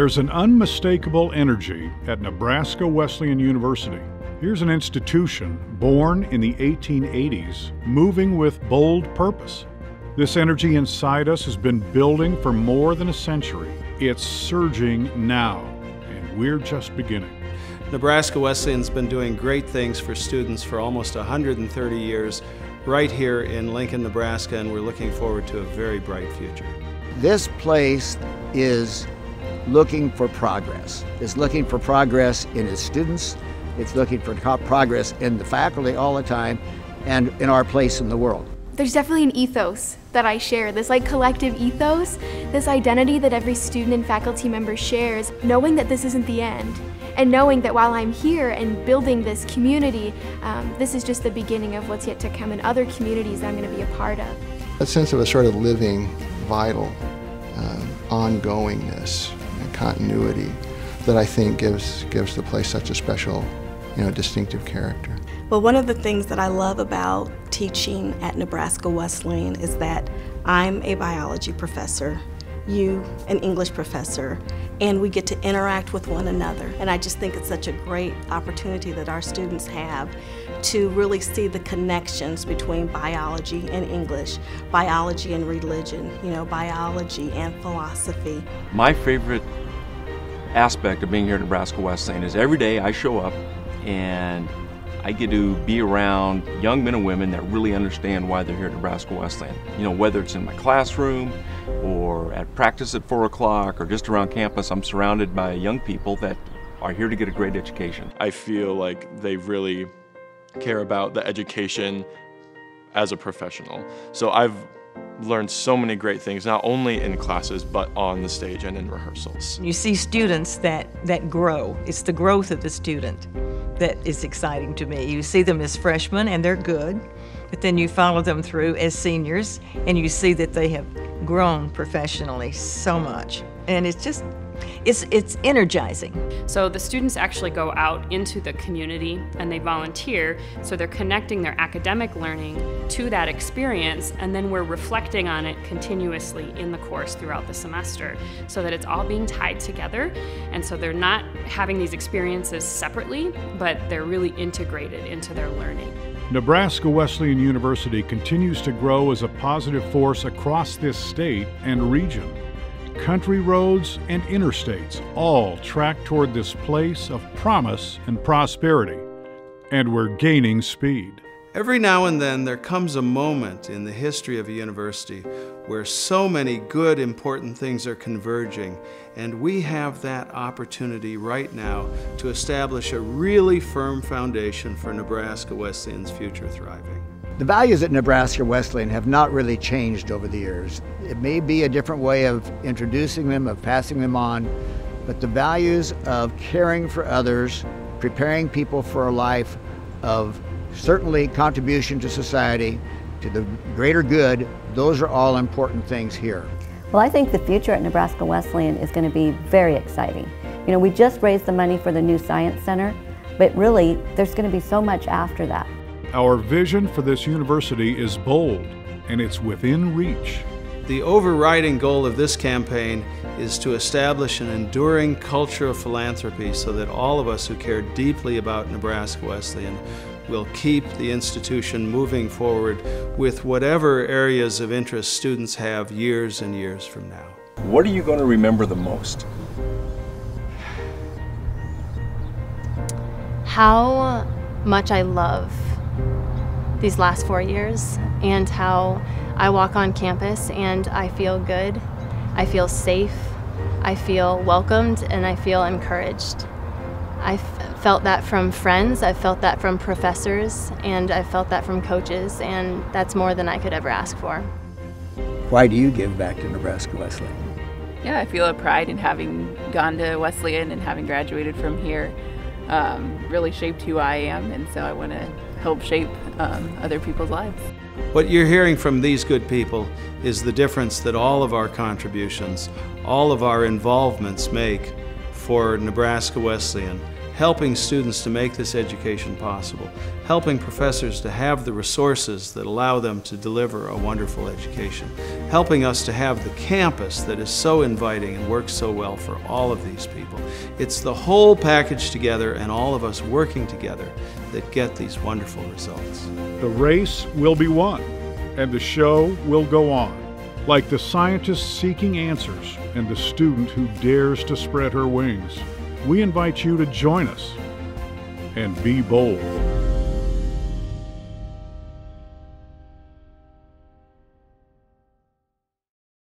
There's an unmistakable energy at Nebraska Wesleyan University. Here's an institution born in the 1880s, moving with bold purpose. This energy inside us has been building for more than a century. It's surging now, and we're just beginning. Nebraska Wesleyan's been doing great things for students for almost 130 years right here in Lincoln, Nebraska, and we're looking forward to a very bright future. This place is looking for progress. It's looking for progress in its students. It's looking for progress in the faculty all the time and in our place in the world. There's definitely an ethos that I share, this collective ethos, this identity that every student and faculty member shares, knowing that this isn't the end, and knowing that while I'm here and building this community, this is just the beginning of what's yet to come in other communities that I'm going to be a part of. A sense of a sort of living, vital, ongoingness and continuity that I think gives the place such a special, distinctive character. Well, one of the things that I love about teaching at Nebraska Wesleyan is that I'm a biology professor, you an English professor, and we get to interact with one another. And I just think it's such a great opportunity that our students have to really see the connections between biology and English, biology and religion, biology and philosophy. My favorite aspect of being here at Nebraska Wesleyan is every day I show up and I get to be around young men and women that really understand why they're here at Nebraska Wesleyan. Whether it's in my classroom or at practice at 4 o'clock or just around campus, I'm surrounded by young people that are here to get a great education. I feel like they really care about the education as a professional. So I've learned so many great things, not only in classes, but on the stage and in rehearsals. You see students that grow. It's the growth of the student that is exciting to me. You see them as freshmen and they're good, but then you follow them through as seniors and you see that they have grown professionally so much. And it's just, it's energizing. So the students actually go out into the community and they volunteer, so they're connecting their academic learning to that experience, and then we're reflecting on it continuously in the course throughout the semester so that it's all being tied together, and so they're not having these experiences separately, but they're really integrated into their learning. Nebraska Wesleyan University continues to grow as a positive force across this state and region. Country roads and interstates all track toward this place of promise and prosperity, and we're gaining speed. Every now and then there comes a moment in the history of a university where so many good, important things are converging, and we have that opportunity right now to establish a really firm foundation for Nebraska Wesleyan's future thriving. The values at Nebraska Wesleyan have not really changed over the years. It may be a different way of introducing them, of passing them on, but the values of caring for others, preparing people for a life of certainly contribution to society, to the greater good, those are all important things here. Well, I think the future at Nebraska Wesleyan is going to be very exciting. We just raised the money for the new Science Center, but really there's going to be so much after that. Our vision for this university is bold, and it's within reach. The overriding goal of this campaign is to establish an enduring culture of philanthropy so that all of us who care deeply about Nebraska Wesleyan will keep the institution moving forward with whatever areas of interest students have years and years from now. What are you going to remember the most? How much I love these last 4 years and how I walk on campus and I feel good, I feel safe, I feel welcomed, and I feel encouraged. I've felt that from friends, I've felt that from professors, and I've felt that from coaches, and that's more than I could ever ask for. Why do you give back to Nebraska Wesleyan? Yeah, I feel a pride in having gone to Wesleyan and having graduated from here. Really shaped who I am, and so I want to help shape other people's lives. What you're hearing from these good people is the difference that all of our contributions, all of our involvements make for Nebraska Wesleyan helping students to make this education possible, helping professors to have the resources that allow them to deliver a wonderful education, helping us to have the campus that is so inviting and works so well for all of these people. It's the whole package together and all of us working together that get these wonderful results. The race will be won, and the show will go on. Like the scientist seeking answers and the student who dares to spread her wings, we invite you to join us and be bold.